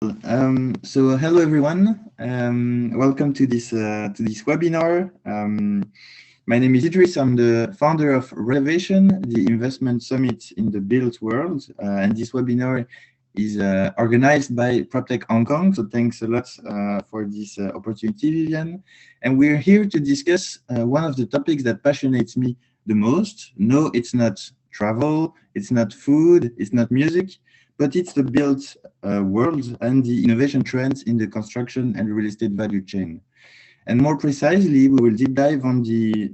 So hello everyone. Welcome to this webinar. My name is Idris. I'm the founder of RELEVATION, the investment summit in the built world, and this webinar is organized by PropTech Hong Kong. So thanks a lot for this opportunity, Vivian. And we're here to discuss one of the topics that passionates me the most. No, it's not travel, it's not food, it's not music, but it's the built world and the innovation trends in the construction and real estate value chain. And more precisely, we will deep dive on the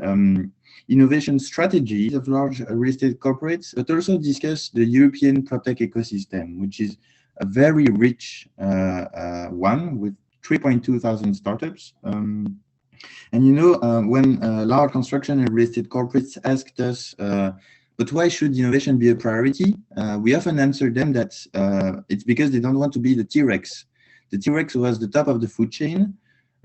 innovation strategies of large real estate corporates, but also discuss the European PropTech ecosystem, which is a very rich one with 3.2 thousand startups. And you know, when large construction and real estate corporates asked us, but why should innovation be a priority? We often answer them that it's because they don't want to be the T-Rex. The T-Rex was the top of the food chain,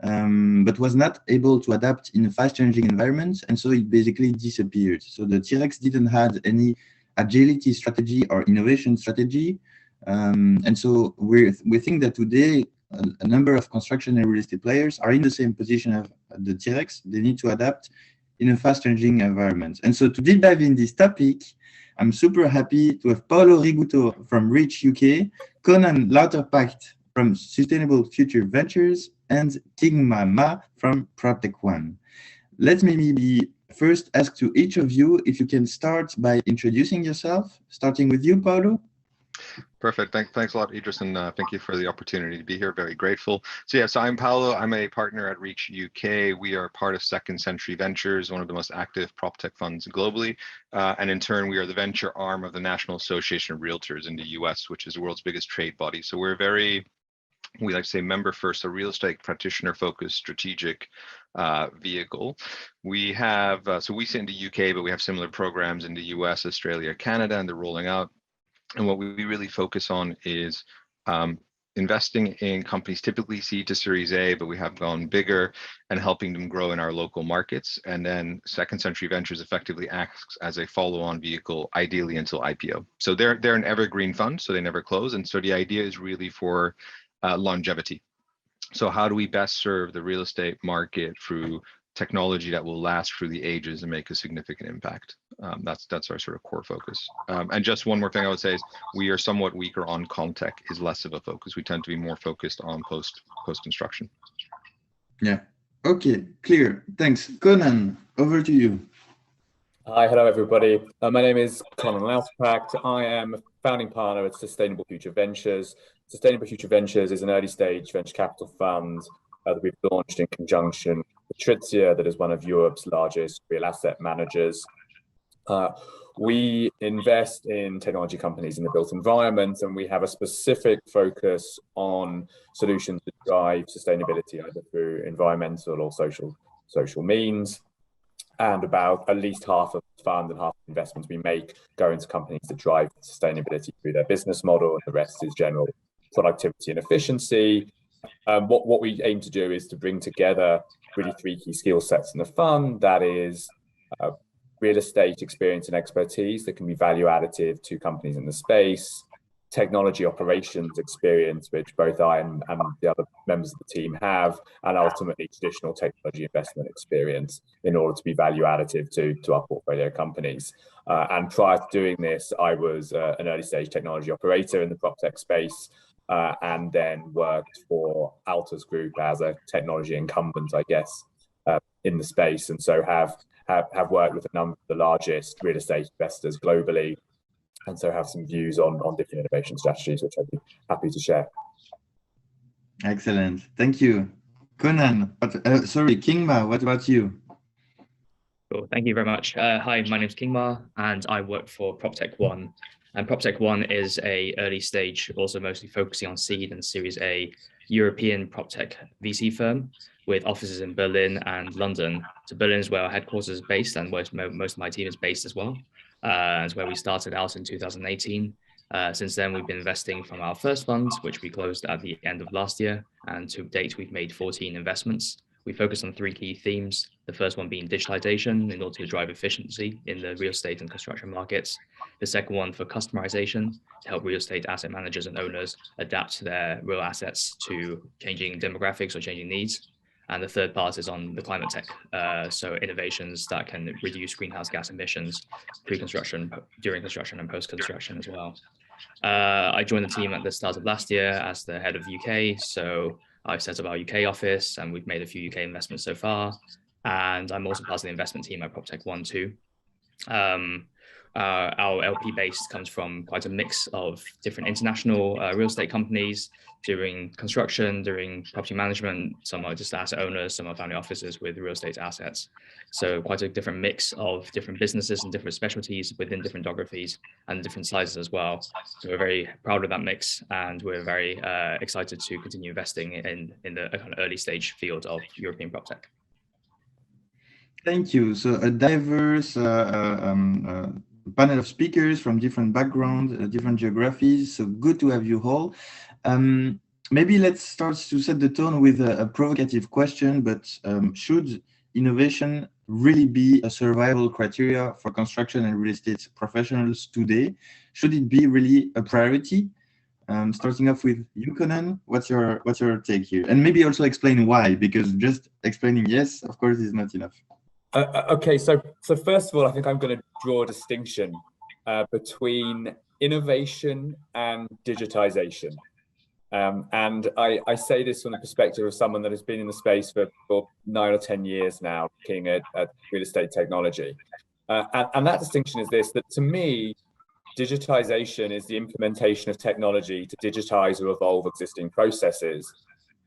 but was not able to adapt in a fast-changing environment, and so it basically disappeared. So the T-Rex didn't have any agility strategy or innovation strategy, and so we think that today a number of construction and real estate players are in the same position as the T-Rex. They need to adapt in a fast-changing environment. And so to deep dive in this topic, I'm super happy to have Paolo Riguto from Reach UK, Conan Lauterpacht from Sustainable Future Ventures, and Kingma Ma from PropTech One. Let's maybe first ask to each of you if you can start by introducing yourself, starting with you, Paolo. Perfect. Thanks a lot, Idris, and thank you for the opportunity to be here. Very grateful. So I'm Paolo. I'm a partner at Reach UK. We are part of Second Century Ventures, one of the most active PropTech funds globally. And in turn, we are the venture arm of the National Association of Realtors in the US, which is the world's biggest trade body. So we're we like to say member first, a real estate practitioner focused strategic vehicle. We have, so we sit in the UK, but we have similar programs in the US, Australia, Canada, and they're rolling out. And what we really focus on is investing in companies typically seed to Series A, but we have gone bigger and helping them grow in our local markets. And then Second Century Ventures effectively acts as a follow-on vehicle, ideally until IPO. So they're an evergreen fund, so they never close. And so the idea is really for longevity. So how do we best serve the real estate market through technology that will last through the ages and make a significant impact? That's our sort of core focus. And just one more thing I would say is we are somewhat weaker on Comtech, is less of a focus. We tend to be more focused on post-construction. Yeah, okay, clear. Thanks. Conan, over to you. Hi, hello everybody. My name is Colin Lauterpacht. I am a founding partner at Sustainable Future Ventures. Sustainable Future Ventures is an early stage venture capital fund that we've launched in conjunction with Trizia, that is one of Europe's largest real asset managers. We invest in technology companies in the built environment, and we have a specific focus on solutions that drive sustainability either through environmental or social means. And about at least half of the fund and half of the investments we make go into companies that drive sustainability through their business model, and the rest is general productivity and efficiency. What we aim to do is to bring together really three key skill sets in the fund. That is real estate experience and expertise that can be value additive to companies in the space, technology operations experience, which both I and the other members of the team have, and ultimately traditional technology investment experience in order to be value additive to our portfolio companies. And prior to doing this, I was an early stage technology operator in the PropTech space, and then worked for Altus Group as a technology incumbent, I guess, in the space, and so have worked with a number of the largest real estate investors globally, and so have some views on different innovation strategies, which I'd be happy to share. Excellent, thank you. Conan, Kingma, what about you? Cool, thank you very much. Hi, my name is Kingma, and I work for PropTech One. And PropTech One is a early stage, also mostly focusing on seed and Series A, European PropTech VC firm with offices in Berlin and London. So Berlin is where our headquarters is based, and most of my team is based as well. It's where we started out in 2018. Since then, we've been investing from our first fund, which we closed at the end of last year. And to date, we've made 14 investments We focus on 3 key themes. The first one being digitalization in order to drive efficiency in the real estate and construction markets. The second one for customization to help real estate asset managers and owners adapt their real assets to changing demographics or changing needs. And the third part is on the climate tech, so innovations that can reduce greenhouse gas emissions pre-construction, during construction, and post-construction as well. I joined the team at the start of last year as the head of UK, so I've set up our UK office and we've made a few UK investments so far. And I'm also part of the investment team at PropTech 1 too. Our LP base comes from quite a mix of different international real estate companies doing construction, doing property management. Some are just asset owners, some are family offices with real estate assets. So quite a different mix of different businesses and different specialties within different geographies and different sizes as well. So we're very proud of that mix, and we're very excited to continue investing in the kind of early stage field of European PropTech. Thank you. So a diverse panel of speakers from different backgrounds, different geographies. So good to have you all. Maybe let's start to set the tone with a provocative question, but should innovation really be a survival criteria for construction and real estate professionals today? Should it be really a priority? Starting off with you, Colin, what's your take here? And maybe also explain why, because just explaining yes, of course, is not enough. Okay, so first of all, I think I'm going to draw a distinction between innovation and digitization. And I say this from the perspective of someone that has been in the space for 9 or 10 years now, looking at real estate technology. And that distinction is this, that to me, digitization is the implementation of technology to digitize or evolve existing processes,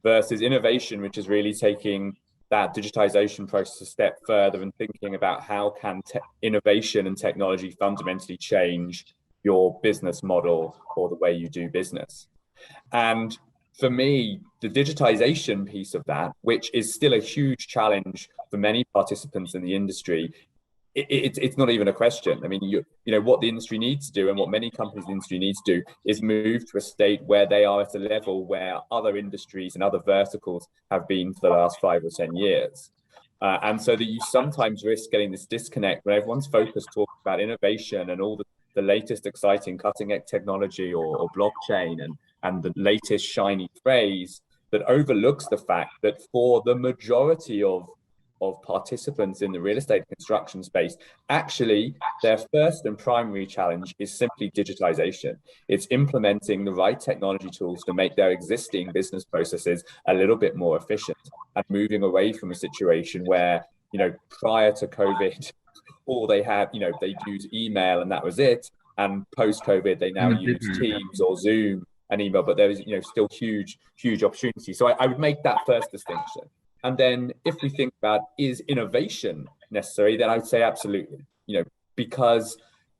versus innovation, which is really taking that digitization process a step further and thinking about how can innovation and technology fundamentally change your business model or the way you do business. And for me, the digitization piece of that, which is still a huge challenge for many participants in the industry, it's not even a question. I mean, you know what the industry needs to do, and what many companies in the industry need to do, is move to a state where they are at a level where other industries and other verticals have been for the last 5 or 10 years. And so that you sometimes risk getting this disconnect when everyone's focused talking about innovation and all the latest exciting cutting edge technology or blockchain and the latest shiny phrase, that overlooks the fact that for the majority of participants in the real estate construction space, actually their first and primary challenge is simply digitization. It's implementing the right technology tools to make their existing business processes a little bit more efficient, and moving away from a situation where, you know, prior to COVID, all they had, you know, they'd use email and that was it. And post-COVID, they now use Teams or Zoom and email, but there is, you know, still huge opportunity. So I would make that first distinction. And then if we think about, is innovation necessary, then I would say absolutely, you know, because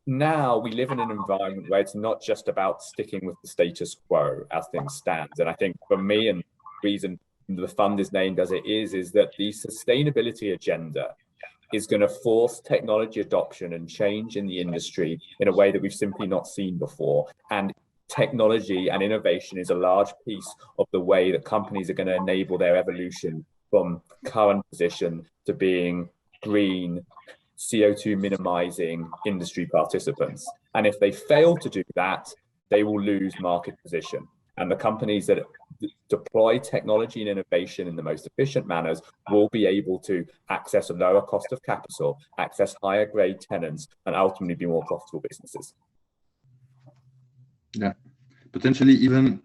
now we live in an environment where it's not just about sticking with the status quo as things stand. And I think for me, and the reason the fund is named as it is that the sustainability agenda is going to force technology adoption and change in the industry in a way that we've simply not seen before. And technology and innovation is a large piece of the way that companies are going to enable their evolution from current position to being green, CO2 minimizing industry participants. And if they fail to do that, they will lose market position. And the companies that deploy technology and innovation in the most efficient manners will be able to access a lower cost of capital, access higher grade tenants, and ultimately be more profitable businesses. Yeah, potentially even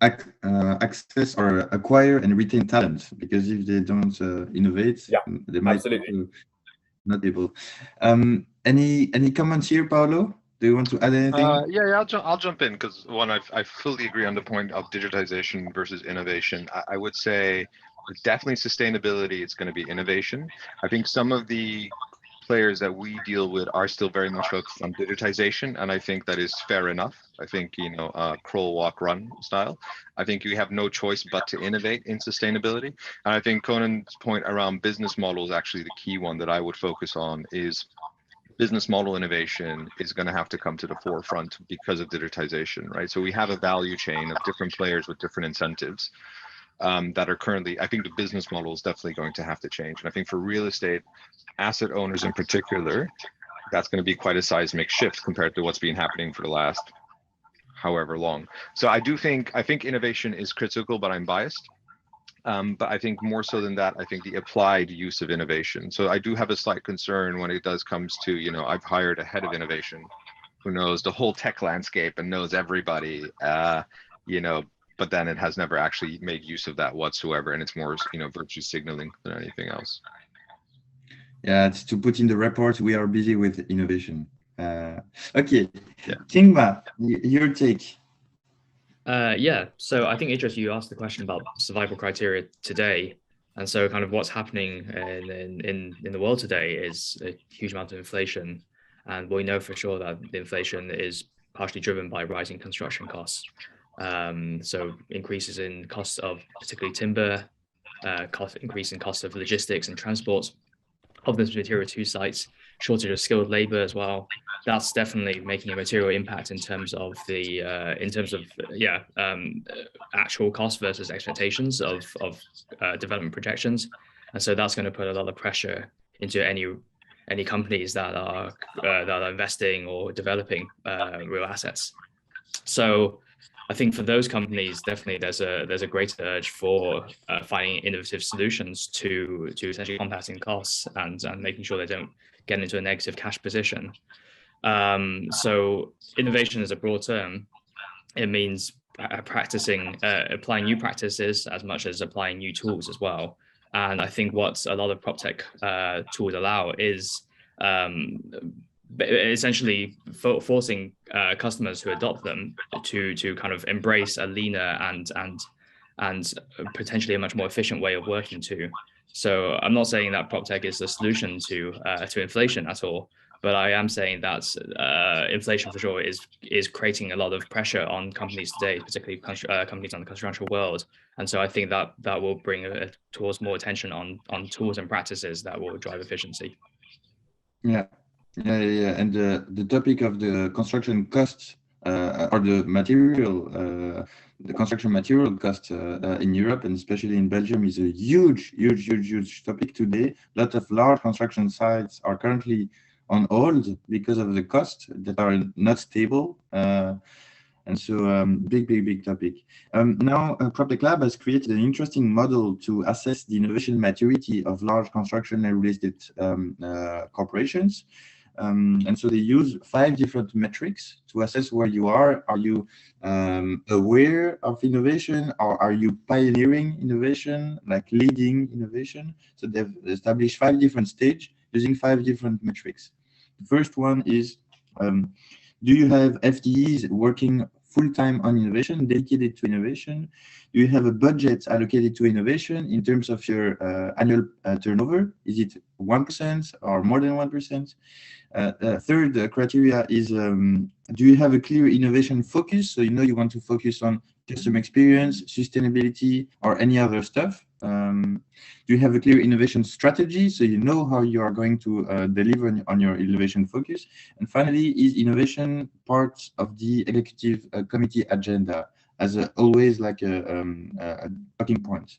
access or acquire and retain talent, because if they don't innovate, they might not able. Any comments here, Paolo? Do you want to add anything? Yeah, I'll jump in, because one, I fully agree on the point of digitization versus innovation. I would say definitely sustainability, it's going to be innovation. I think some of the players that we deal with are still very much focused on digitization, and I think that is fair enough. I think, you know, crawl, walk, run style. I think you have no choice but to innovate in sustainability. And I think Colin's point around business model is actually the key one that I would focus on. Is business model innovation is going to have to come to the forefront because of digitization, right? So we have a value chain of different players with different incentives. that are currently, I think the business model is definitely going to have to change. And I think for real estate asset owners in particular, that's going to be quite a seismic shift compared to what's been happening for the last however long. So I think innovation is critical, but I'm biased. But I think more so than that, I think the applied use of innovation. So I do have a slight concern when it comes to, I've hired a head of innovation who knows the whole tech landscape and knows everybody, but then it has never actually made use of that whatsoever. And it's more, virtue signaling than anything else. Yeah, it's to put in the report, we are busy with innovation. Okay, yeah. Kingma, your take. Yeah, so I think, Idris, you asked the question about survival criteria today. And so kind of what's happening in the world today is a huge amount of inflation. And we know for sure that the inflation is partially driven by rising construction costs. So increases in costs of particularly timber, increase in cost of logistics and transport of this material to sites, shortage of skilled labor as well. That's definitely making a material impact in terms of the actual cost versus expectations of development projections, and so that's going to put a lot of pressure into any companies that are investing or developing real assets. So I think for those companies, definitely there's a greater urge for finding innovative solutions to essentially combating costs and making sure they don't get into a negative cash position. So innovation is a broad term. It means applying new practices as much as applying new tools as well. And I think what a lot of PropTech tools allow is essentially forcing customers who adopt them to kind of embrace a leaner and potentially a much more efficient way of working too. So I'm not saying that PropTech is the solution to inflation at all, but I am saying that inflation for sure is creating a lot of pressure on companies today, particularly companies on the construction world. And so I think that will bring towards more attention on tools and practices that will drive efficiency. Yeah. And the topic of the construction costs or the construction material cost in Europe and especially in Belgium is a huge topic today. A lot of large construction sites are currently on hold because of the costs that are not stable. And so big topic. Now, PropTech Lab has created an interesting model to assess the innovation maturity of large construction and real estate corporations. And so they use 5 different metrics to assess where you are. Are you aware of innovation, or are you pioneering innovation, like leading innovation? So they've established 5 different stages using 5 different metrics. The first one is, do you have FTEs working full-time on innovation, dedicated to innovation? Do you have a budget allocated to innovation in terms of your annual turnover? Is it 1% or more than 1%? Third criteria is, do you have a clear innovation focus? So you want to focus on customer experience, sustainability, or any other stuff. Do you have a clear innovation strategy? So you know how you are going to deliver on your innovation focus. And finally, is innovation part of the executive committee agenda as always like a talking point?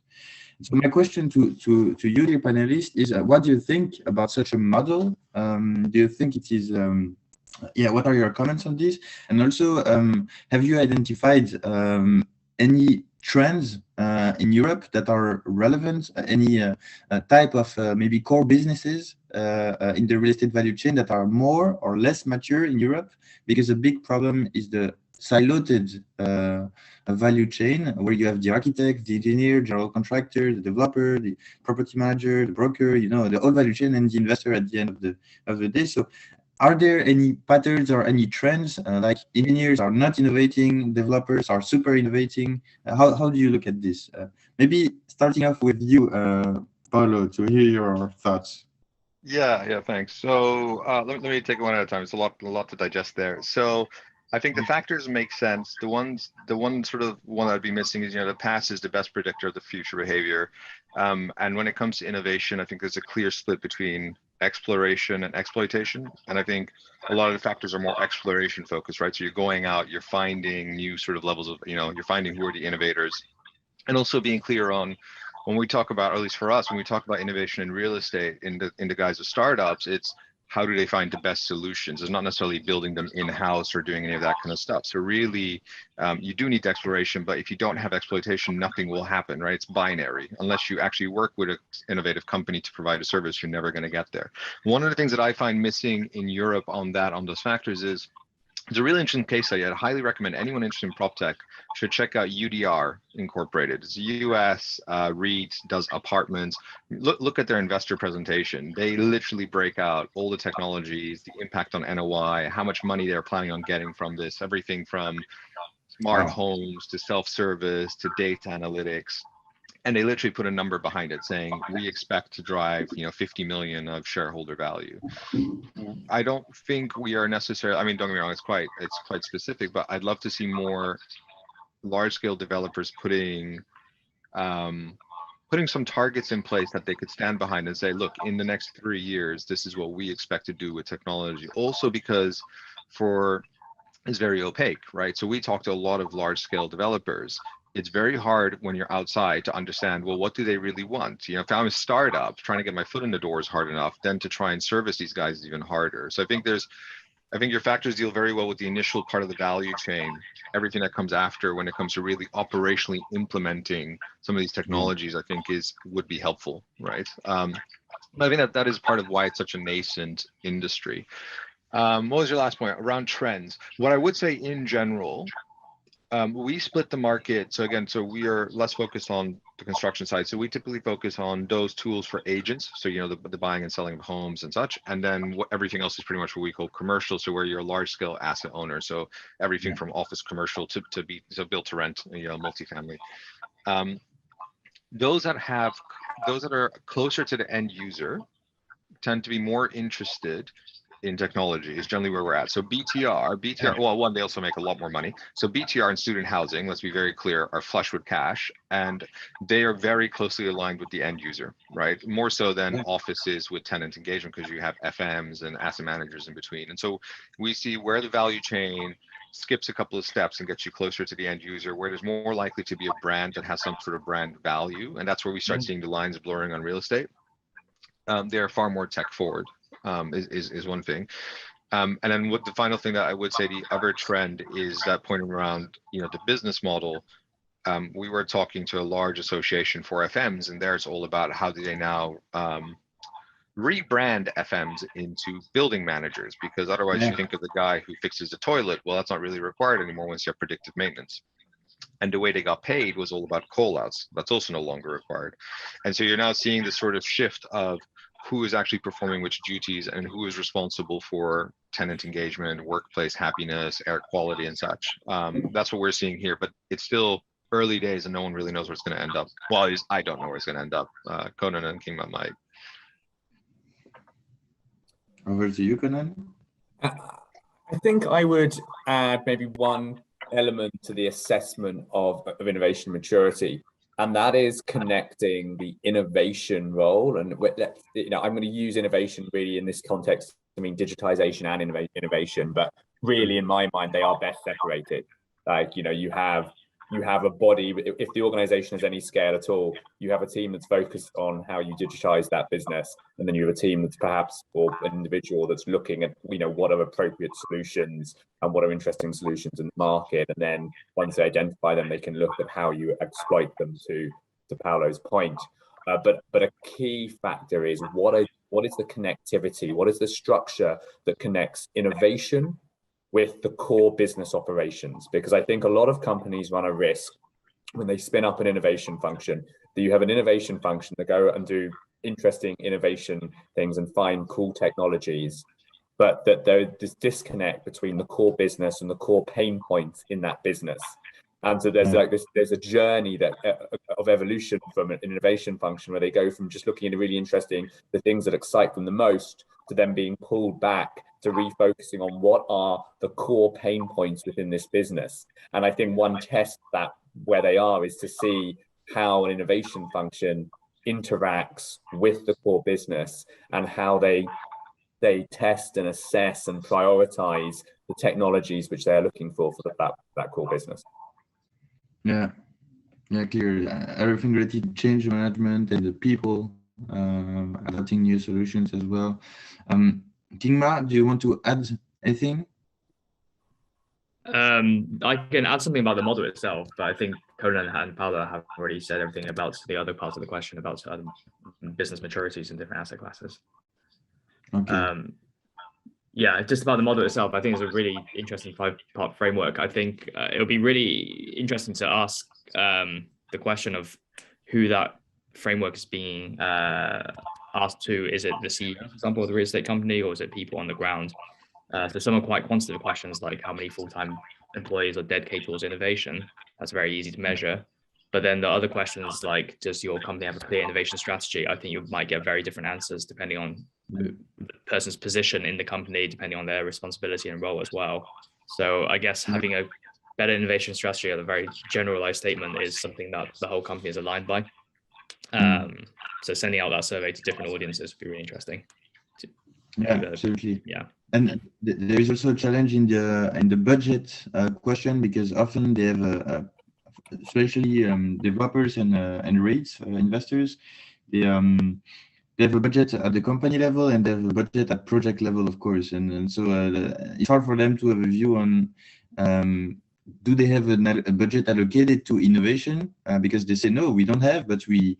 So my question to you, dear panelists, is what do you think about such a model? Do you think it is, what are your comments on this? And also, have you identified any trends in Europe that are relevant, any type of maybe core businesses in the real estate value chain that are more or less mature in Europe? Because a big problem is the siloed value chain, where you have the architect, the engineer, general contractor, the developer, the property manager, the broker, the whole value chain, and the investor at the end of the day. So are there any patterns or any trends, like engineers are not innovating, developers are super innovating? How do you look at this? Maybe starting off with you, Paulo, to hear your thoughts. Yeah, thanks. So let me take it one at a time. It's a lot to digest there. So I think the factors make sense. The one I'd be missing is, the past is the best predictor of the future behavior. And when it comes to innovation, I think there's a clear split between exploration and exploitation. And I think a lot of the factors are more exploration focused, right? So you're going out, you're finding new sort of levels of, you're finding who are the innovators. And also being clear on when we talk about, or at least for us, when we talk about innovation in real estate in the guise of startups, it's how do they find the best solutions? It's not necessarily building them in-house or doing any of that kind of stuff. So really, you do need exploration, but if you don't have exploitation, nothing will happen, right? It's binary. Unless you actually work with an innovative company to provide a service, you're never going to get there. One of the things that I find missing in Europe on those factors is, it's a really interesting case study. I'd highly recommend anyone interested in PropTech should check out UDR Incorporated. It's a US REIT, does apartments. Look at their investor presentation. They literally break out all the technologies, the impact on NOI, how much money they're planning on getting from this, everything from smart homes to self-service to data analytics. And they literally put a number behind it saying, we expect to drive, 50 million of shareholder value. I don't think we are necessarily, I mean, don't get me wrong, it's quite specific, but I'd love to see more large scale developers putting some targets in place that they could stand behind and say, look, in the next 3 years, this is what we expect to do with technology. Also because it's very opaque, right? So we talk to a lot of large scale developers. It's very hard when you're outside to understand, well, what do they really want? If I'm a startup, trying to get my foot in the door is hard enough, then to try and service these guys is even harder. So I think your factors deal very well with the initial part of the value chain. Everything that comes after, when it comes to really operationally implementing some of these technologies, I think would be helpful, right? But I think that is part of why it's such a nascent industry. What was your last point around trends? What I would say in general, we split the market. So we are less focused on the construction side. So we typically focus on those tools for agents. So, the buying and selling of homes and such. And then everything else is pretty much what we call commercial. So where you're a large scale asset owner. So everything from office commercial to built to rent, multifamily. Those that are closer to the end user tend to be more interested in technology is generally where we're at. So BTR, well, one, they also make a lot more money. So BTR and student housing, let's be very clear, are flush with cash, and they are very closely aligned with the end user, right? More so than offices with tenant engagement, because you have FMs and asset managers in between. And so we see where the value chain skips a couple of steps and gets you closer to the end user, where there's more likely to be a brand that has some sort of brand value. And that's where we start seeing the lines blurring on real estate. They are far more tech forward. Is one thing. And then the final thing that I would say, the other trend is that point around, the business model. We were talking to a large association for FMs, and there it's all about how do they now rebrand FMs into building managers, because otherwise you think of the guy who fixes the toilet. Well, that's not really required anymore once you have predictive maintenance. And the way they got paid was all about call-outs. That's also no longer required. And so you're now seeing this sort of shift of who is actually performing which duties and who is responsible for tenant engagement, workplace happiness, air quality, and such. That's what we're seeing here, but it's still early days and no one really knows where it's going to end up. Well, at least I don't know where it's going to end up. Conan and Kingma might. Over to you, Conan. I think I would add maybe one element to the assessment of innovation maturity. And that is connecting the innovation role. And I'm going to use innovation really in this context. I mean, digitization and innovation, but really in my mind, they are best separated. Like, you have a body, if the organization has any scale at all, you have a team that's focused on how you digitize that business. And then you have a team that's perhaps, or an individual that's looking at, what are appropriate solutions and what are interesting solutions in the market. And then once they identify them, they can look at how you exploit them, to Paolo's point. But a key factor is what is the connectivity? What is the structure that connects innovation with the core business operations? Because I think a lot of companies run a risk when they spin up an innovation function, that you have an innovation function that go and do interesting innovation things and find cool technologies, but that there's this disconnect between the core business and the core pain points in that business. And so there's a journey of evolution from an innovation function where they go from just looking at really interesting, the things that excite them the most, to then being pulled back to refocusing on what are the core pain points within this business. And I think one test that where they are is to see how an innovation function interacts with the core business and how they test and assess and prioritize the technologies which they are looking for that core business. Yeah, Yeah, clear. Everything related to change management and the people adopting new solutions as well. Kingma, do you want to add anything? I can add something about the model itself, but I think Colin and Paolo have already said everything about the other parts of the question about business maturities in different asset classes. Okay. Yeah, just about the model itself, I think it's a really interesting 5-part framework. I think it'll be really interesting to ask the question of who that framework is being asked to. Is it the CEO, for example, of the real estate company, or is it people on the ground? So some are quite quantitative questions, like how many full-time employees are dedicated towards innovation. That's very easy to measure. But then the other questions, like, does your company have a clear innovation strategy? I think you might get very different answers depending on the person's position in the company, depending on their responsibility and role as well. So I guess having a better innovation strategy, or a very generalized statement, is something that the whole company is aligned by. So sending out that survey to different audiences would be really interesting. Yeah, absolutely. Yeah. And there is also a challenge in the budget question, because often they have especially developers and REITs investors, they have a budget at the company level and they have a budget at project level, of course, and so it's hard for them to have a view on do they have a budget allocated to innovation, because they say no, we don't have, but we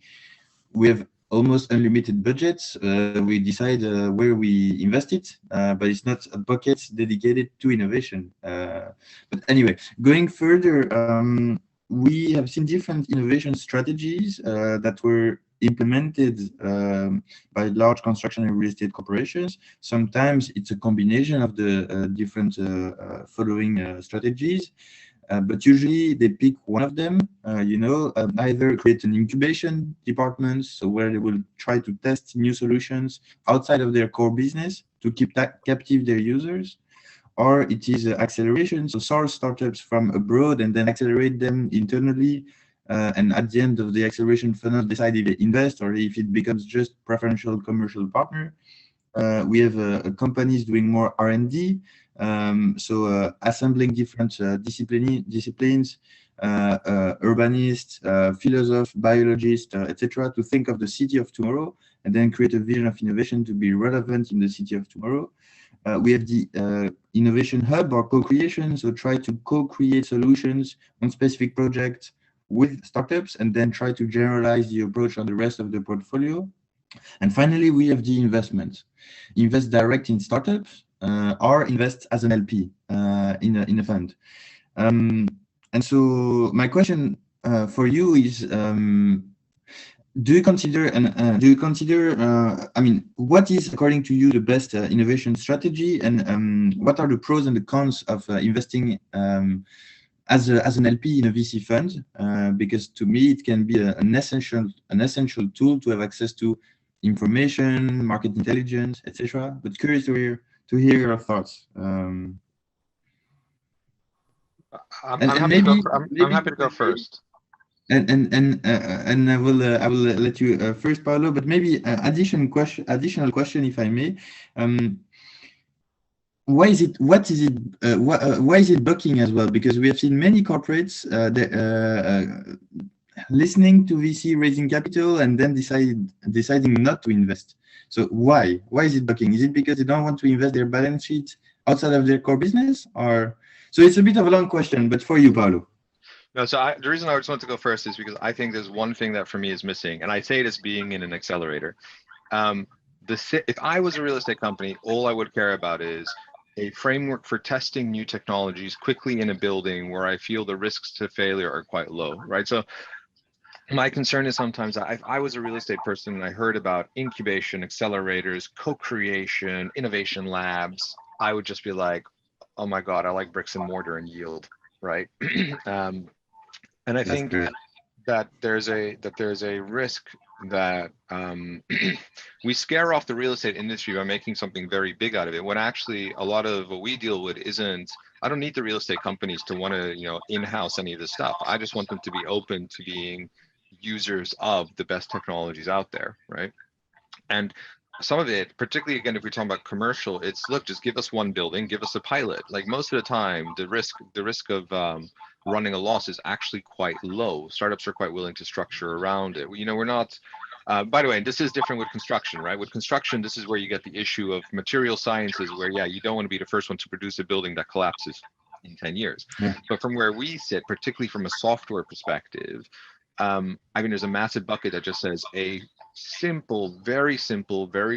have almost unlimited budgets. We decide where we invest it, but it's not a bucket dedicated to innovation. But anyway, going further, we have seen different innovation strategies that were implemented by large construction and real estate corporations. Sometimes it's a combination of the different following strategies. But usually they pick one of them, either create an incubation department, so where they will try to test new solutions outside of their core business to keep captive their users, or it is acceleration, so source startups from abroad and then accelerate them internally, and at the end of the acceleration funnel decide if they invest or if it becomes just preferential commercial partner. We have companies doing more R&D, so assembling different disciplines, urbanists, philosophists, biologists, etc., to think of the city of tomorrow and then create a vision of innovation to be relevant in the city of tomorrow. We have the innovation hub or co-creation, so try to co-create solutions on specific projects with startups and then try to generalize the approach on the rest of the portfolio. And finally, we have the investment. Invest direct in startups or invest as an LP in a fund. And so my question for you is, do you consider, I mean, what is, according to you, the best innovation strategy, and what are the pros and the cons of investing as an LP in a VC fund? Because to me, it can be an essential tool to have access to information, market intelligence, etc. But curious to hear your thoughts. I'm happy to go first. And I will let you first, Paolo. But maybe additional question, if I may. Why is it bucking as well? Because we have seen many corporates listening to VC raising capital and then deciding not to invest. So why is it bucking? Is it because they don't want to invest their balance sheet outside of their core business, or? So it's a bit of a long question, but for you, Paolo. No, so the reason I just want to go first is because I think there's one thing that for me is missing, and I say it as being in an accelerator. If I was a real estate company, all I would care about is a framework for testing new technologies quickly in a building where I feel the risks to failure are quite low, right? So my concern is sometimes if I was a real estate person and I heard about incubation, accelerators, co-creation, innovation labs, I would just be like, oh my God, I like bricks and mortar and yield, right? And I think that there's a risk that we scare off the real estate industry by making something very big out of it, when actually a lot of what we deal with isn't. I don't need the real estate companies to want to in-house any of this stuff. I just want them to be open to being users of the best technologies out there, right? And some of it, particularly again, if we're talking about commercial, it's look, just give us one building, give us a pilot. Like most of the time, the risk of running a loss is actually quite low. Startups are quite willing to structure around it. You know, we're not, by the way, this is different with construction, right? With construction, this is where you get the issue of material sciences, where, yeah, you don't want to be the first one to produce a building that collapses in 10 years. Yeah. But from where we sit, particularly from a software perspective, I mean, there's a massive bucket that just says a simple, very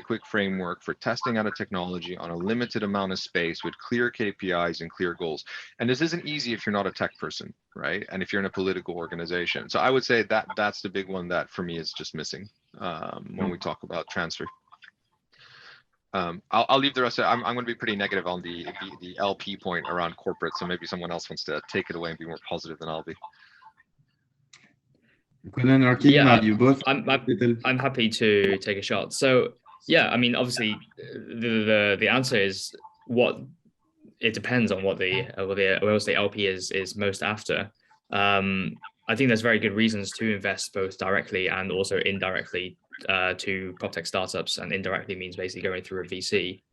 quick framework for testing out a technology on a limited amount of space with clear KPIs and clear goals. And this isn't easy if you're not a tech person, right? And if you're in a political organization. So I would say that that's the big one that for me is just missing when we talk about transfer. I'll leave the rest of it. I'm going to be pretty negative on the LP point around corporate. So maybe someone else wants to take it away and be more positive than I'll be. Colin or Kingma, you both. I'm happy to take a shot. So yeah, I mean, obviously, the answer is what it depends on what the real estate LP is most after. I think there's very good reasons to invest both directly and also indirectly to PropTech startups, and indirectly means basically going through a VC.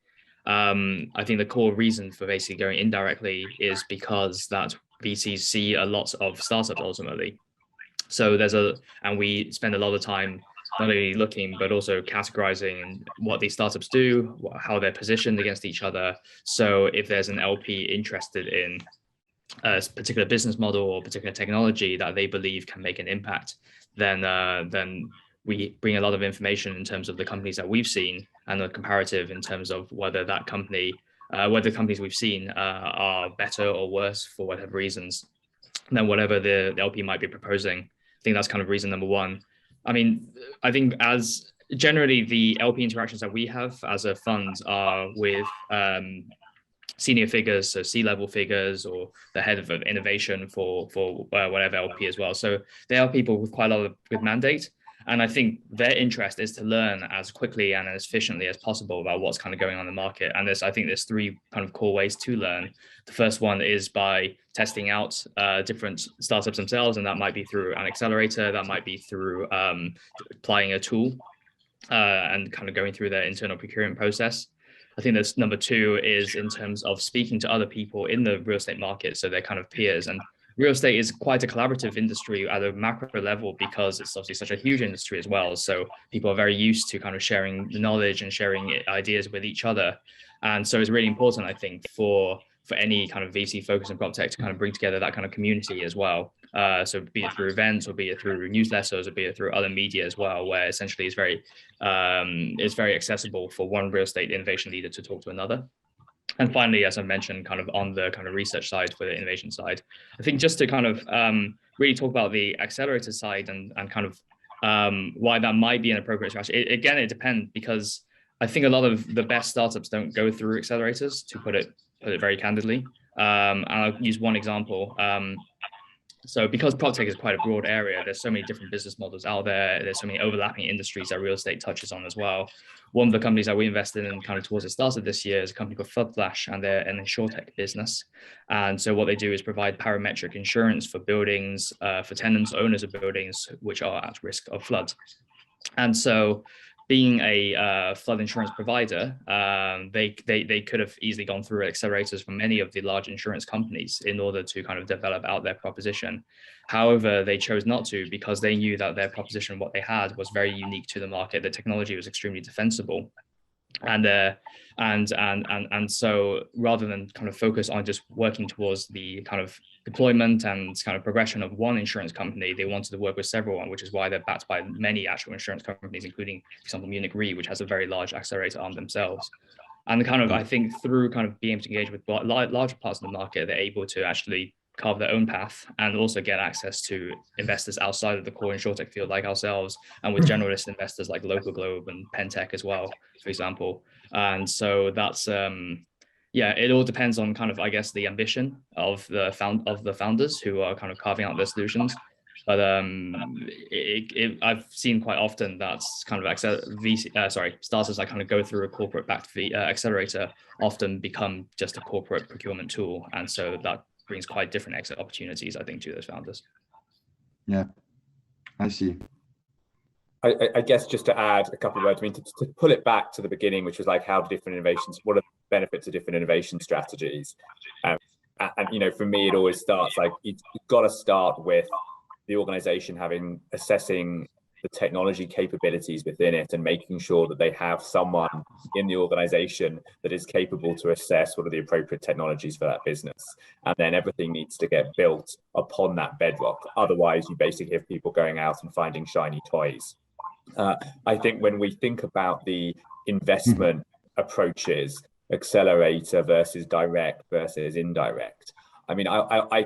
I think the core reason for basically going indirectly is because that VCs see a lot of startups ultimately. So and we spend a lot of time not only looking, but also categorizing what these startups do, how they're positioned against each other. So if there's an LP interested in a particular business model or particular technology that they believe can make an impact, then we bring a lot of information in terms of the companies that we've seen and a comparative in terms of whether that company, whether the companies we've seen are better or worse for whatever reasons than whatever the LP might be proposing. I think that's kind of reason number one. I mean, I think as generally the LP interactions that we have as a fund are with senior figures, so C-level figures, or the head of innovation for whatever LP as well. So they are people with quite a lot of good mandate. And I think their interest is to learn as quickly and as efficiently as possible about what's kind of going on in the market. And I think there's three kind of core ways to learn. The first one is by testing out different startups themselves, and that might be through an accelerator, that might be through applying a tool and kind of going through their internal procurement process. I think that's number two is in terms of speaking to other people in the real estate market, so they're kind of peers. And real estate is quite a collaborative industry at a macro level because it's obviously such a huge industry as well. So people are very used to kind of sharing the knowledge and sharing ideas with each other. And so it's really important, I think, for any kind of VC focus in PropTech to kind of bring together that kind of community as well. So be it through events, or be it through newsletters, or be it through other media as well, where essentially it's very accessible for one real estate innovation leader to talk to another. And finally, as I mentioned, kind of on the kind of research side for the innovation side, I think just to kind of really talk about the accelerator side and kind of why that might be an appropriate strategy. Again, it depends, because I think a lot of the best startups don't go through accelerators, to put it very candidly. And I'll use one example. So because PropTech is quite a broad area, there's so many different business models out there. There's so many overlapping industries that real estate touches on as well. One of the companies that we invested in kind of towards the start of this year is a company called Floodflash, and they're an insurtech business. And so what they do is provide parametric insurance for buildings, for tenants, owners of buildings, which are at risk of flood. And so being a flood insurance provider, they could have easily gone through accelerators from many of the large insurance companies in order to kind of develop out their proposition. However, they chose not to, because they knew that their proposition, what they had, was very unique to the market. The technology was extremely defensible. And so rather than kind of focus on just working towards the kind of deployment and kind of progression of one insurance company, they wanted to work with several, which is why they're backed by many actual insurance companies, including, for example, Munich Re, which has a very large accelerator arm themselves. And kind of, I think through kind of being able to engage with larger parts of the market, they're able to actually carve their own path and also get access to investors outside of the core insurtech field like ourselves, and with generalist investors like Local Globe and Pentech as well, for example. And so that's yeah, it all depends on kind of, I guess, the ambition of the founders who are kind of carving out their solutions. But I've seen quite often that's kind of startups that kind of go through a corporate backed accelerator often become just a corporate procurement tool, and so that brings quite different exit opportunities, I think, to those founders. Yeah, I see. I guess just to add a couple of words, I mean, to pull it back to the beginning, which was like, how do different innovations, what are the benefits of different innovation strategies? and you know, for me, it always starts like you've got to start with the organization assessing the technology capabilities within it and making sure that they have someone in the organization that is capable to assess what are the appropriate technologies for that business. And then everything needs to get built upon that bedrock. Otherwise, you basically have people going out and finding shiny toys. I think when we think about the investment approaches, accelerator versus direct versus indirect, I mean, I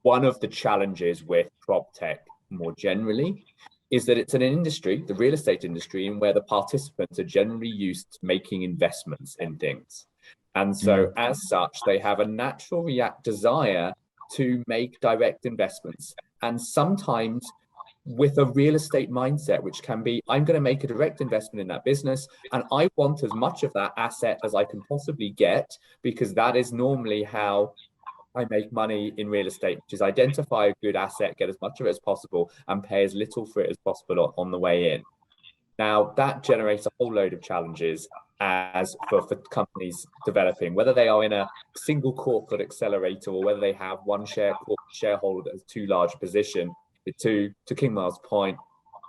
one of the challenges with PropTech more generally is that it's an industry, the real estate industry, in where the participants are generally used to making investments in things. And so as such, they have a natural desire to make direct investments. And sometimes with a real estate mindset, which can be, I'm going to make a direct investment in that business, and I want as much of that asset as I can possibly get, because that is normally how I make money in real estate, which is identify a good asset, get as much of it as possible, and pay as little for it as possible on the way in. Now, that generates a whole load of challenges as for companies developing, whether they are in a single corporate accelerator or whether they have one shareholder that has too large a position. To Kingmar's point,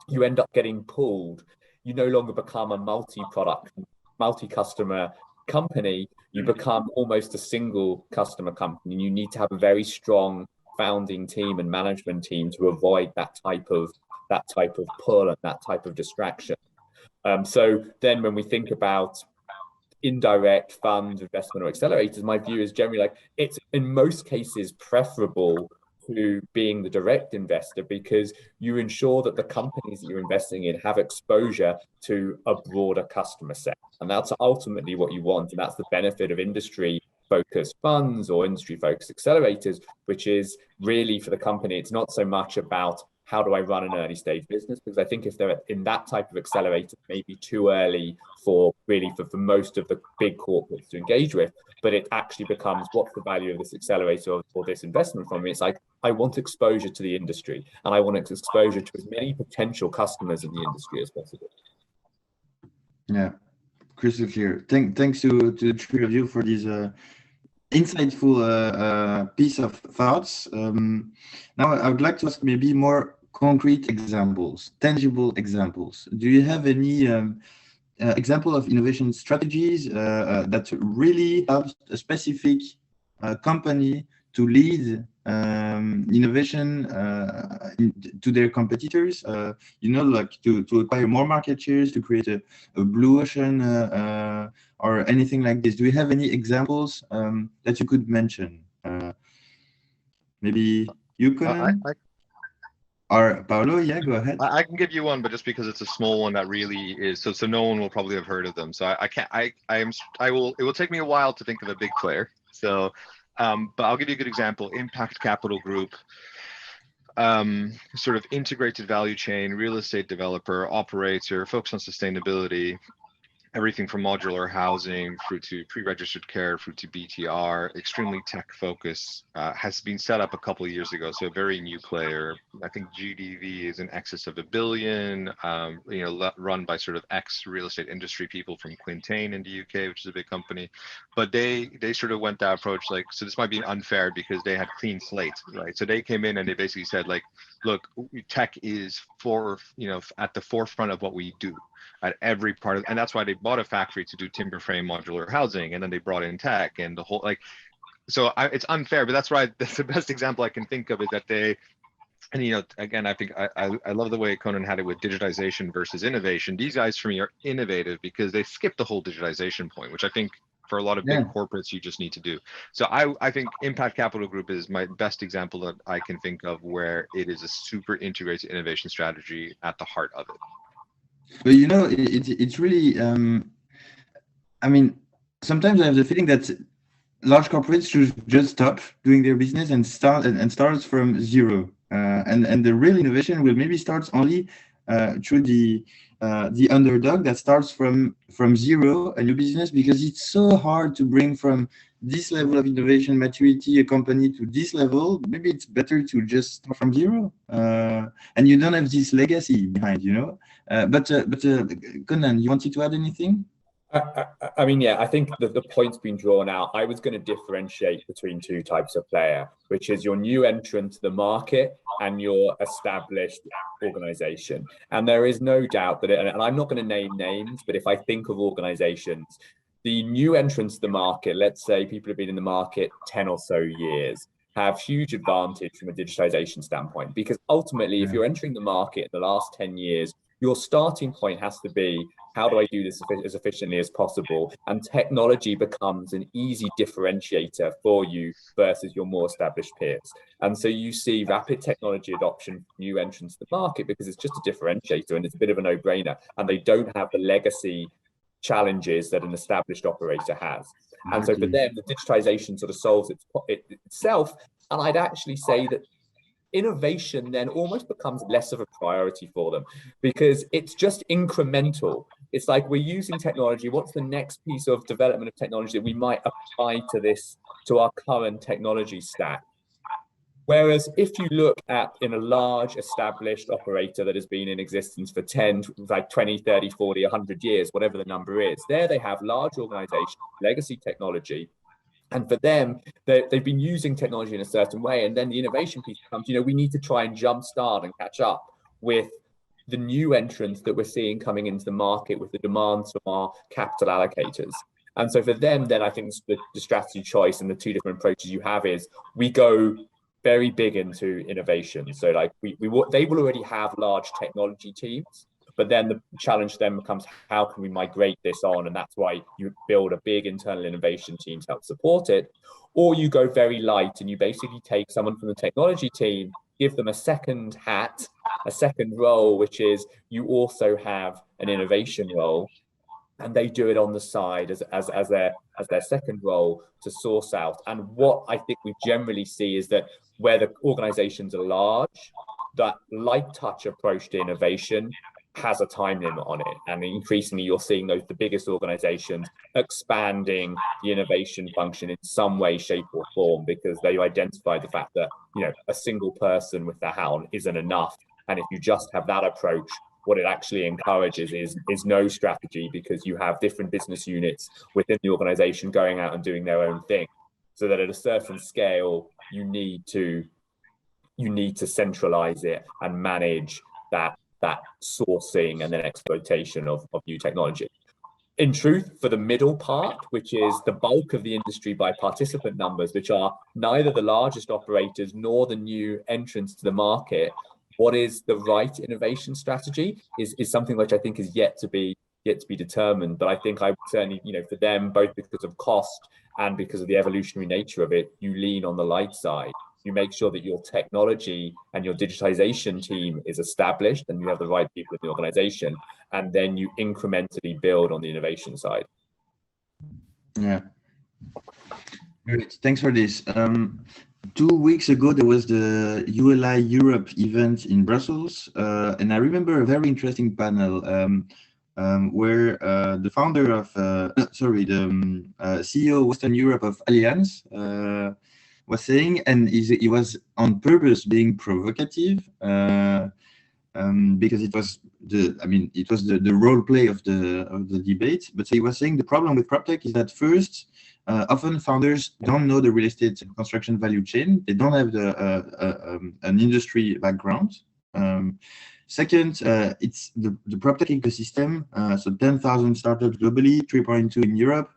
you end up getting pulled. You no longer become a multi-product, multi-customer company. You become almost a single customer company. You need to have a very strong founding team and management team to avoid that type of pull and that type of distraction. So then when we think about indirect fund investment or accelerators, my view is generally like it's in most cases preferable to being the direct investor, because you ensure that the companies that you're investing in have exposure to a broader customer set. And that's ultimately what you want. And that's the benefit of industry-focused funds or industry-focused accelerators, which is really for the company, it's not so much about how do I run an early stage business, because I think if they're in that type of accelerator, maybe too early for most of the big corporates to engage with, but it actually becomes, what's the value of this accelerator or this investment from me? It's like, I want exposure to the industry, and I want exposure to as many potential customers in the industry as possible. Yeah, crystal clear. Thanks to the three of you for this insightful piece of thoughts. Now, I would like to ask maybe more concrete examples, tangible examples. Do you have any example of innovation strategies that really helps a specific company to lead innovation to their competitors, you know, like to acquire more market shares, to create a blue ocean or anything like this? Do you have any examples that you could mention? Maybe you can, or Paolo? Yeah, go ahead. I can give you one, but just because it's a small one that really is so no one will probably have heard of them. So I can't. It will take me a while to think of a big player. So. But I'll give you a good example. Impact Capital Group, sort of integrated value chain, real estate developer, operator, focus on sustainability, everything from modular housing through to pre-registered care, through to BTR, extremely tech focused, has been set up a couple of years ago. So a very new player. I think GDV is in excess of $1 billion, you know, run by sort of ex-real estate industry people from Quintain in the UK, which is a big company. But they sort of went that approach, like, so this might be unfair because they had clean slate, right? So they came in and they basically said, like, look, tech is at the forefront of what we do at every part of, and that's why they bought a factory to do timber frame modular housing, and then they brought in tech and the whole, like, so it's unfair, but that's the best example I can think of is that they, and you know, again, I think I love the way Conan had it with digitization versus innovation. These guys for me are innovative because they skipped the whole digitization point, which I think for a lot of big corporates you just need to do. So I think Impact Capital Group is my best example that I can think of where it is a super integrated innovation strategy at the heart of it. But you know, it's really, I mean, sometimes I have the feeling that large corporates should just stop doing their business and start from zero. And the real innovation will maybe start only through the underdog that starts from zero, a new business, because it's so hard to bring from this level of innovation maturity a company to this level. Maybe it's better to just start from zero, and you don't have this legacy behind, you know. But Conan, you wanted to add anything? I mean, yeah, I think that the point's been drawn out. I was going to differentiate between two types of player, which is your new entrant to the market and your established organization. And there is no doubt that, and I'm not going to name names, but if I think of organizations, the new entrants to the market, let's say people have been in the market 10 or so years, have huge advantage from a digitization standpoint, because ultimately, if you're entering the market in the last 10 years, your starting point has to be, how do I do this as efficiently as possible? And technology becomes an easy differentiator for you versus your more established peers. And so you see rapid technology adoption, new entrants to the market, because it's just a differentiator and it's a bit of a no-brainer. And they don't have the legacy challenges that an established operator has. And so for them, the digitization sort of solves itself. And I'd actually say that innovation then almost becomes less of a priority for them, because it's just incremental. It's like, we're using technology. What's the next piece of development of technology that we might apply to this, to our current technology stack? Whereas if you look at in a large established operator that has been in existence for 10, like 20, 30, 40, 100 years, whatever the number is, there they have large organizations, legacy technology. And for them, they've been using technology in a certain way. And then the innovation piece comes, we need to try and jumpstart and catch up with the new entrants that we're seeing coming into the market with the demands from our capital allocators. And so for them, then I think the strategy choice and the two different approaches you have is, we go very big into innovation. So like they will already have large technology teams, but then the challenge then becomes, how can we migrate this on? And that's why you build a big internal innovation team to help support it. Or you go very light and you basically take someone from the technology team, give them a second hat, a second role, which is you also have an innovation role, and they do it on the side as their second role to source out. And what I think we generally see is that where the organizations are large, that light touch approach to innovation has a time limit on it. And increasingly, you're seeing the biggest organizations expanding the innovation function in some way, shape, or form, because they identify the fact that, a single person with the helm isn't enough. And if you just have that approach, what it actually encourages is no strategy, because you have different business units within the organization going out and doing their own thing. So that at a certain scale, you need to centralize it and manage that sourcing and then exploitation of new technology. In truth, for the middle part, which is the bulk of the industry by participant numbers, which are neither the largest operators nor the new entrants to the market, what is the right innovation strategy is something which I think is yet to be determined. But I think I would certainly, for them, both because of cost and because of the evolutionary nature of it, you lean on the light side. You make sure that your technology and your digitization team is established and you have the right people in the organization, and then you incrementally build on the innovation side. Yeah. Great. Thanks for this. 2 weeks ago, there was the ULI Europe event in Brussels, and I remember a very interesting panel where the founder of, the CEO Western Europe of Allianz was saying, and he was on purpose being provocative, because it was the role play of the debate. But he was saying the problem with PropTech is that first, often founders don't know the real estate construction value chain. They don't have an industry background. Second, it's the PropTech ecosystem. So 10,000 startups globally, 3.2 in Europe,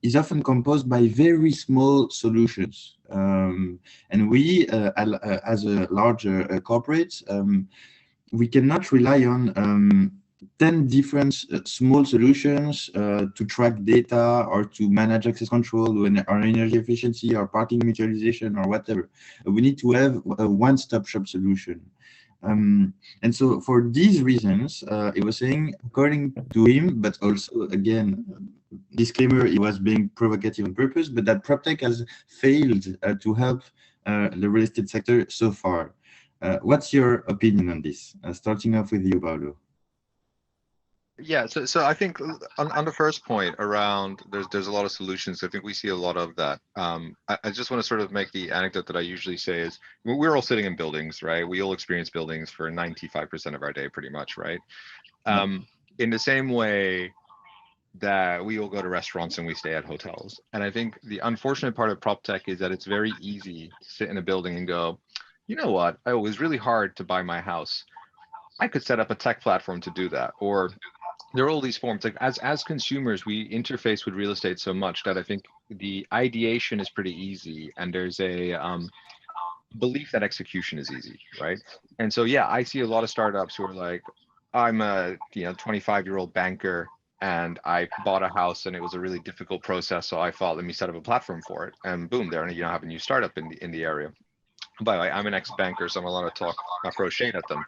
is often composed by very small solutions. And we, as a larger corporate, we cannot rely on 10 different small solutions to track data or to manage access control or energy efficiency or parking mutualization or whatever. We need to have a one-stop shop solution. And so for these reasons, he was saying, according to him, but also, again, disclaimer, he was being provocative on purpose, but that PropTech has failed to help the real estate sector so far. What's your opinion on this? Starting off with you, Paulo. Yeah, so I think on the first point around there's a lot of solutions. I think we see a lot of that. I just want to sort of make the anecdote that I usually say is, we're all sitting in buildings, right? We all experience buildings for 95% of our day, pretty much, right? In the same way, that we all go to restaurants and we stay at hotels. And I think the unfortunate part of prop tech is that it's very easy to sit in a building and go, you know what? Oh, it was really hard to buy my house. I could set up a tech platform to do that. Or there are all these forms. Like as consumers, we interface with real estate so much that I think the ideation is pretty easy, and there's a belief that execution is easy, right? And so yeah, I see a lot of startups who are like, I'm a 25-year-old banker and I bought a house and it was a really difficult process, so I thought, let me set up a platform for it, and boom, there have a new startup in the area. By the way, I'm an ex-banker, so I'm allowed to talk throw shade at them.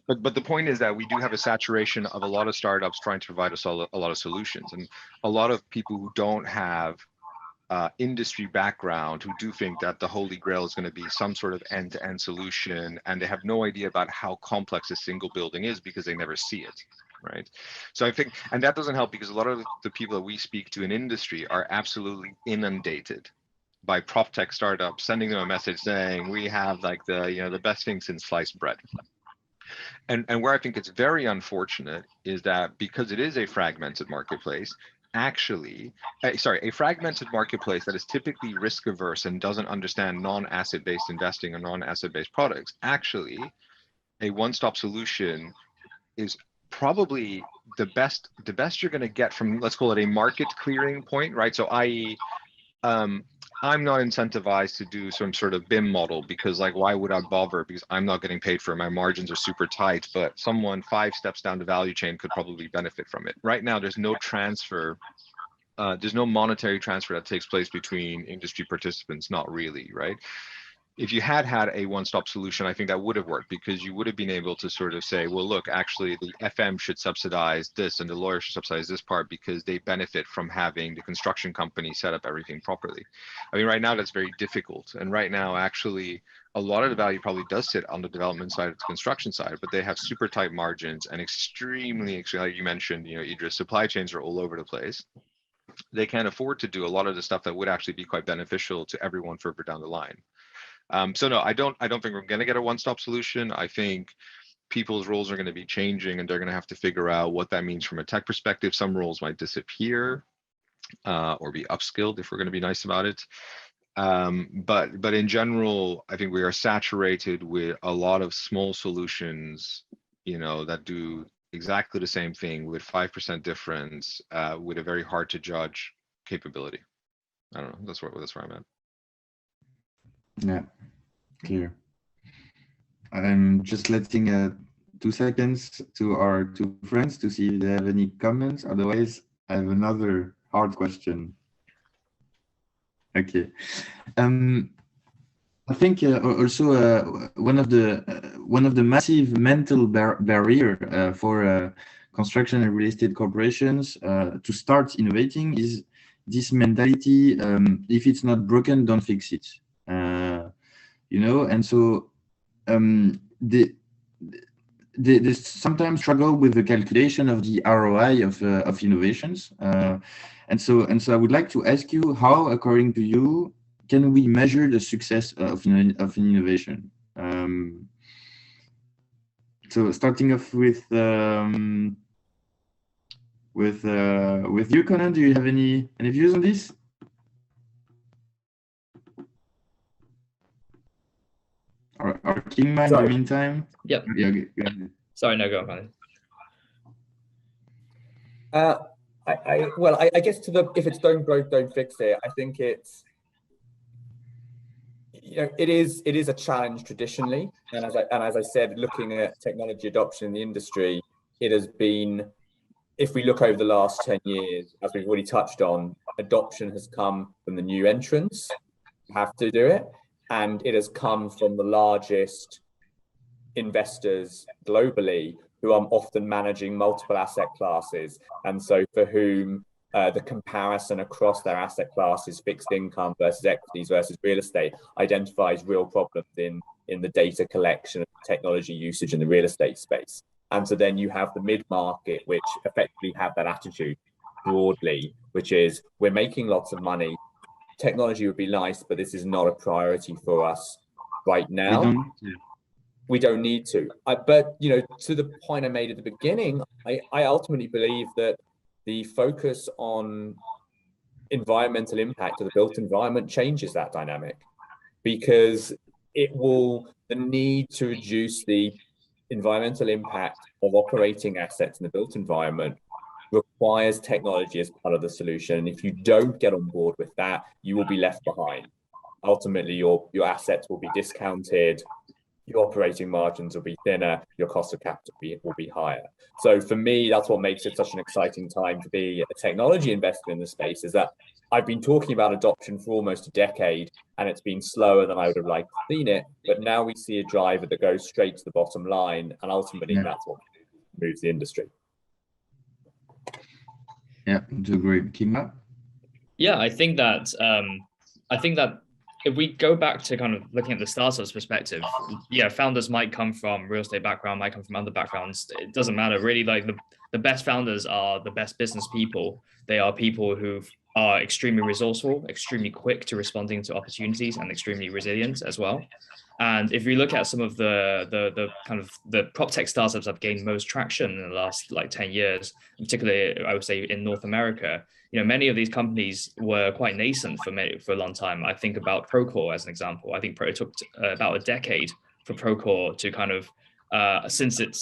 But the point is that we do have a saturation of a lot of startups trying to provide us a lot of solutions, and a lot of people who don't have industry background, who do think that the holy grail is going to be some sort of end-to-end solution, and they have no idea about how complex a single building is because they never see it, right? So I think, and that doesn't help because a lot of the people that we speak to in industry are absolutely inundated by prop tech startups sending them a message saying we have like the best thing since sliced bread. And where I think it's very unfortunate is that because it is a fragmented marketplace, a fragmented marketplace that is typically risk averse and doesn't understand non-asset based investing or non-asset based products, actually a one-stop solution is probably the best you're going to get from, let's call it a market clearing point, right? So i.e. I'm not incentivized to do some sort of BIM model because, like, why would I bother? Because I'm not getting paid for it. My margins are super tight, but someone 5 steps down the value chain could probably benefit from it. Right now, there's no transfer. There's no monetary transfer that takes place between industry participants, not really, right? If you had a one-stop solution, I think that would have worked, because you would have been able to sort of say, well, look, actually the FM should subsidize this and the lawyer should subsidize this part because they benefit from having the construction company set up everything properly. I mean, right now that's very difficult. And right now, actually, a lot of the value probably does sit on the development side of the construction side, but they have super tight margins and extremely, like you mentioned, Idris, supply chains are all over the place. They can't afford to do a lot of the stuff that would actually be quite beneficial to everyone further down the line. So no, I don't think we're going to get a one-stop solution. I think people's roles are going to be changing, and they're going to have to figure out what that means from a tech perspective. Some roles might disappear or be upskilled if we're going to be nice about it. But in general, I think we are saturated with a lot of small solutions, that do exactly the same thing with 5% difference with a very hard to judge capability. I don't know. That's where I'm at. Yeah, clear. I'm just letting 2 seconds to our 2 friends to see if they have any comments. Otherwise, I have another hard question. Okay. I think also one of the massive mental barrier for construction and real estate corporations to start innovating is this mentality: if it's not broken, don't fix it. And so they sometimes struggle with the calculation of the ROI of innovations. And so I would like to ask you, how, according to you, can we measure the success of an innovation? So starting off with you, Colin, do you have any views on this? Or Kingma in the meantime? Yep. Yeah, go ahead. Sorry, no, go on, Colin. I guess if it's don't broke, don't fix it. I think it's, it is a challenge traditionally, and as I said, looking at technology adoption in the industry, it has been, if we look over the last 10 years, as we've already touched on, adoption has come from the new entrants who have to do it, and it has come from the largest investors globally, who are often managing multiple asset classes, and so for whom the comparison across their asset classes, fixed income versus equities versus real estate, identifies real problems in the data collection and technology usage in the real estate space. And so then you have the mid-market, which effectively have that attitude broadly, which is, we're making lots of money, technology would be nice, but this is not a priority for us right now. We don't need to. But to the point I made at the beginning, I ultimately believe that the focus on environmental impact of the built environment changes that dynamic, because the need to reduce the environmental impact of operating assets in the built environment requires technology as part of the solution. And if you don't get on board with that, you will be left behind. Ultimately, your assets will be discounted, your operating margins will be thinner, your cost of capital will be higher. So for me, that's what makes it such an exciting time to be a technology investor in the space, is that I've been talking about adoption for almost a decade, and it's been slower than I would have liked to have seen it. But now we see a driver that goes straight to the bottom line, and ultimately that's what moves the industry. Yeah, I do agree. Kima? Yeah, I think that if we go back to kind of looking at the startups perspective, yeah, founders might come from real estate background, might come from other backgrounds. It doesn't matter really. Like the best founders are the best business people. They are people who are extremely resourceful, extremely quick to responding to opportunities, and extremely resilient as well. And if you look at some of the kind of the prop tech startups that have gained most traction in the last like 10 years, particularly I would say in North America, you know, many of these companies were quite nascent for a long time. I think about Procore as an example. I think it took about a decade for Procore to kind of since it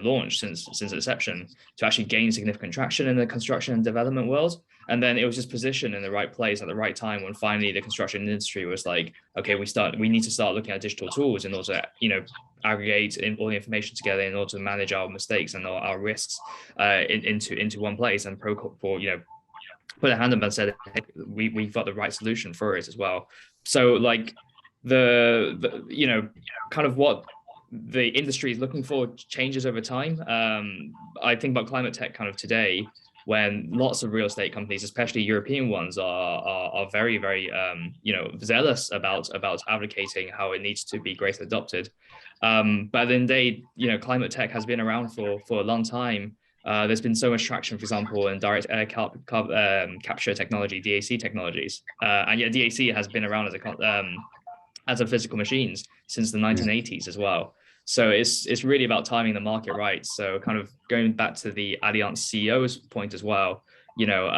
launched, since inception, to actually gain significant traction in the construction and development world. And then it was just positioned in the right place at the right time when finally the construction industry was like, okay, we need to start looking at digital tools in order to, you know, aggregate all the information together in order to manage our mistakes and our risks into one place. And Procore, you know, put a hand up and said, hey, we've got the right solution for it as well. So like the you know, kind of what the industry is looking for changes over time. I think about climate tech kind of today, when lots of real estate companies, especially European ones, are very, very you know, zealous about advocating how it needs to be greatly adopted. But then you know, climate tech has been around for a long time. There's been so much traction, for example, in direct air capture technology, DAC technologies, and yet DAC has been around as a physical machines since the 1980s as well. So it's really about timing the market right. So kind of going back to the Allianz CEO's point as well, you know,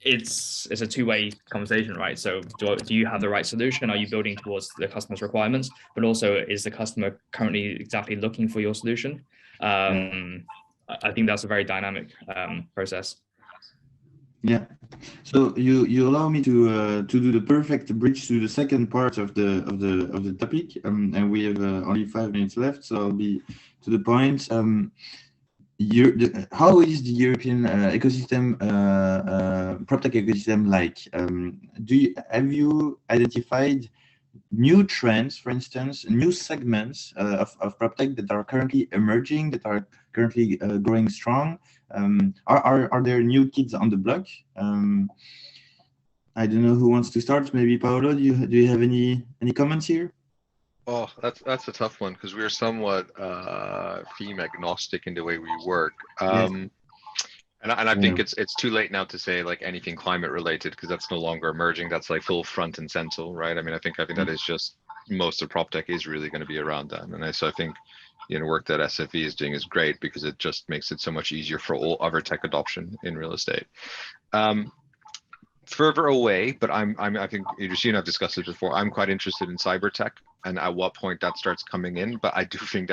it's a two-way conversation, right? So do you have the right solution? Are you building towards the customer's requirements? But also, is the customer currently exactly looking for your solution? I think that's a very dynamic process. Yeah. So you allow me to do the perfect bridge to the second part of the topic, and we have only 5 minutes left, so I'll be to the point. How is the European ecosystem, PropTech ecosystem like? Have you identified new trends, for instance, new segments of PropTech that are currently emerging, that are currently growing strong? Are there new kids on the block? I don't know who wants to start. Maybe Paolo, do you have any comments here? Oh, that's a tough one, because we are somewhat theme agnostic in the way we work. Yes. And I think it's too late now to say like anything climate related, because that's no longer emerging. That's like full front and center, right? I mean, I think that is just, most of PropTech is really going to be around that. And so I think, you know, work that SFE is doing is great, because it just makes it so much easier for all other tech adoption in real estate. Further away, but I think you and I've discussed it before. I'm quite interested in cyber tech and at what point that starts coming in. But I do think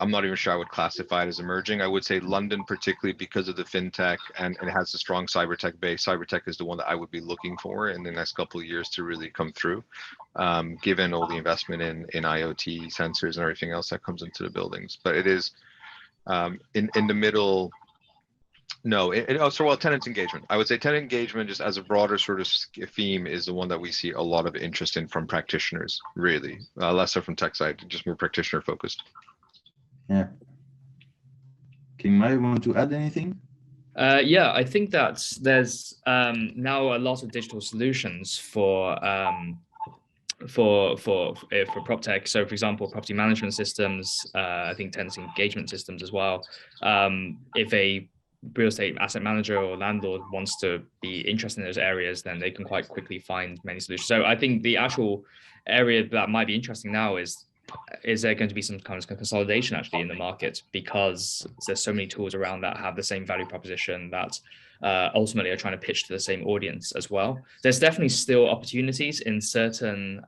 I'm not even sure I would classify it as emerging. I would say London, particularly because of the fintech, and it has a strong cyber tech base. Cyber tech is the one that I would be looking for in the next couple of years to really come through, given all the investment in IoT sensors and everything else that comes into the buildings. But it is in the middle. No, tenant engagement. I would say tenant engagement, just as a broader sort of theme, is the one that we see a lot of interest in from practitioners, really. Less so from tech side, just more practitioner focused. Yeah. King, you want to add anything? Yeah, I think that there's now a lot of digital solutions for PropTech. So, for example, property management systems, I think tenant engagement systems as well. If a real estate asset manager or landlord wants to be interested in those areas, then they can quite quickly find many solutions. So I think the actual area that might be interesting now is is there going to be some kind of consolidation actually in the market, because there's so many tools around that have the same value proposition that ultimately are trying to pitch to the same audience as well. There's definitely still opportunities in certain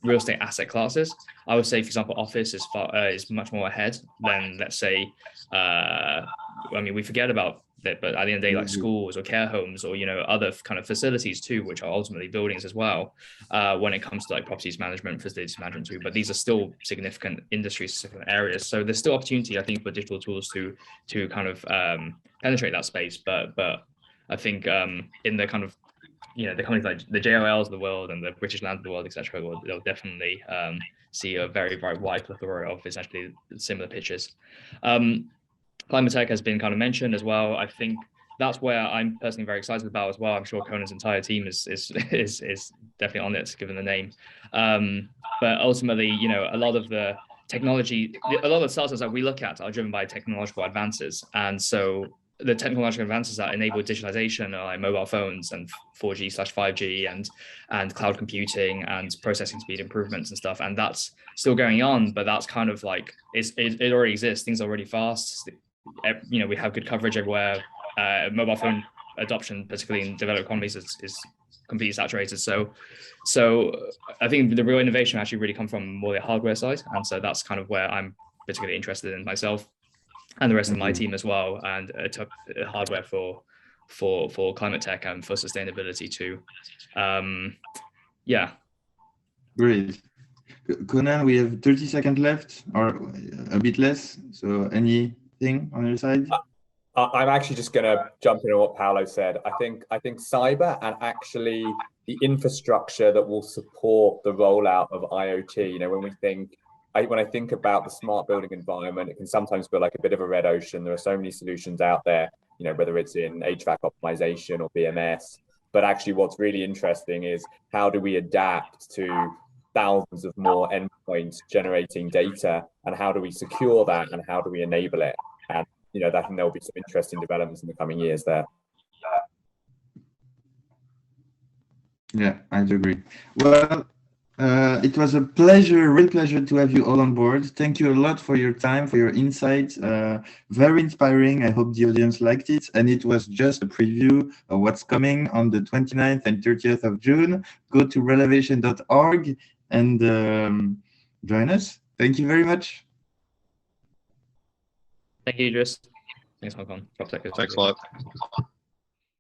real estate asset classes. I would say, for example, office is much more ahead than, let's say, I mean, we forget about that, but at the end of the day, like schools or care homes or, you know, other kind of facilities too, which are ultimately buildings as well, when it comes to like properties management, facilities management too. But these are still significant industry-specific areas. So there's still opportunity, I think, for digital tools to kind of penetrate that space. But I think in the kind of, you know, the companies like the JLLs of the world and the British Land of the world, etc., they'll definitely see a very, very wide plethora of essentially similar pitches. Climate tech has been kind of mentioned as well. I think that's where I'm personally very excited about as well. I'm sure Colin's entire team is definitely on it, given the name. But ultimately, you know, a lot of the technology, a lot of the startups that we look at are driven by technological advances. And so the technological advances that enable digitalization are like mobile phones and 4G/5G and cloud computing and processing speed improvements and stuff. And that's still going on, but that's kind of like, it already exists. Things are already fast. You know, we have good coverage everywhere. Mobile phone adoption, particularly in developed economies, is completely saturated. So I think the real innovation actually really comes from more the hardware side. And so that's kind of where I'm particularly interested in myself and the rest of my team as well, and hardware for climate tech and for sustainability too. Yeah. Great. Conan, we have 30 seconds left, or a bit less. So anything on your side? I'm actually just going to jump in on what Paolo said. I think cyber and actually the infrastructure that will support the rollout of IoT. You know, when I think about the smart building environment, it can sometimes feel like a bit of a red ocean. There are so many solutions out there, you know, whether it's in HVAC optimization or BMS. But actually what's really interesting is how do we adapt to thousands of more endpoints generating data, and how do we secure that, and how do we enable it? And, you know, there'll be some interesting developments in the coming years there. Yeah, I do agree. Well, it was a pleasure, real pleasure to have you all on board. Thank you a lot for your time, for your insights. Very inspiring. I hope the audience liked it. And it was just a preview of what's coming on the 29th and 30th of June. Go to relevation.org and join us. Thank you very much. Thank you, Idris. Thanks, Hong Kong. Thanks a lot.